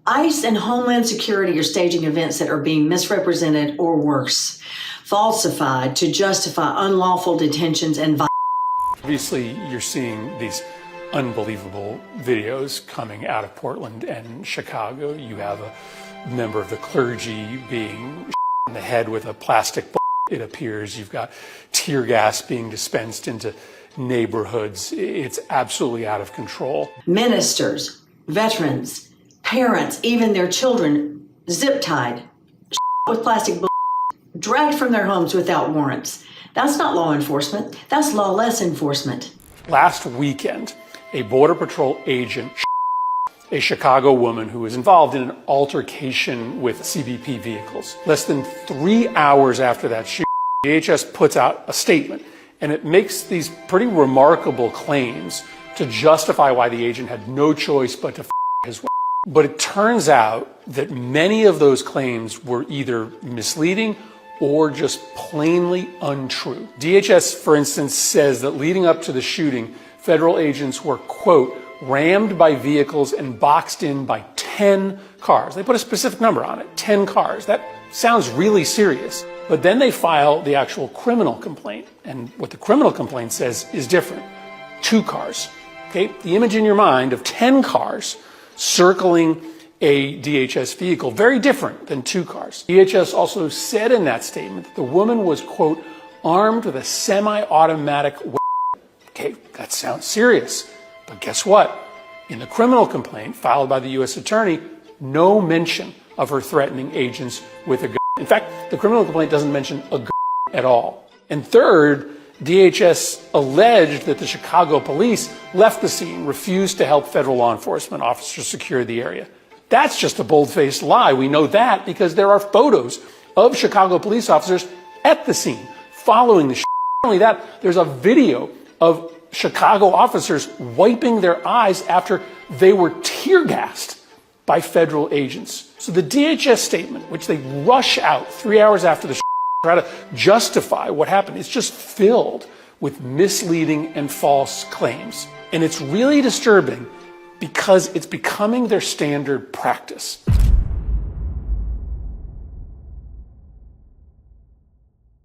ICE and Homeland Security are staging events that are being misrepresented or worse, falsified to justify unlawful detentions and violence. Obviously, you're seeing these unbelievable videos coming out of Portland and Chicago. You have a member of the clergy being in the head with a plastic bullet, it appears. You've got tear gas being dispensed into neighborhoods. It's absolutely out of control. Ministers, veterans, parents, even their children, zip-tied, with plastic bullets, dragged from their homes without warrants. That's not law enforcement. That's lawless enforcement. Last weekend, a Border Patrol agent a Chicago woman who was involved in an altercation with CBP vehicles. Less than 3 hours after that shooting, DHS puts out a statement, and it makes these pretty remarkable claims to justify why the agent had no choice but to his wife. But it turns out that many of those claims were either misleading or just plainly untrue. DHS, for instance, says that leading up to the shooting, federal agents were, quote, rammed by vehicles and boxed in by 10 cars. They put a specific number on it, 10 cars. That sounds really serious. But then they file the actual criminal complaint. And what the criminal complaint says is different. 2 cars. Okay? The image in your mind of 10 cars circling a DHS vehicle, very different than 2 cars. DHS also said in that statement that the woman was, quote, armed with a semi-automatic weapon. Okay, that sounds serious. But guess what? In the criminal complaint filed by the U.S. Attorney, no mention of her threatening agents with a gun. In fact, the criminal complaint doesn't mention a gun at all. And third, DHS alleged that the Chicago police left the scene, refused to help federal law enforcement officers secure the area. That's just a bold-faced lie. We know that because there are photos of Chicago police officers at the scene following the shooting. Not only that, there's a video of Chicago officers wiping their eyes after they were tear-gassed by federal agents. So the DHS statement, which they rush out 3 hours after the to try to justify what happened, is just filled with misleading and false claims. And it's really disturbing because it's becoming their standard practice.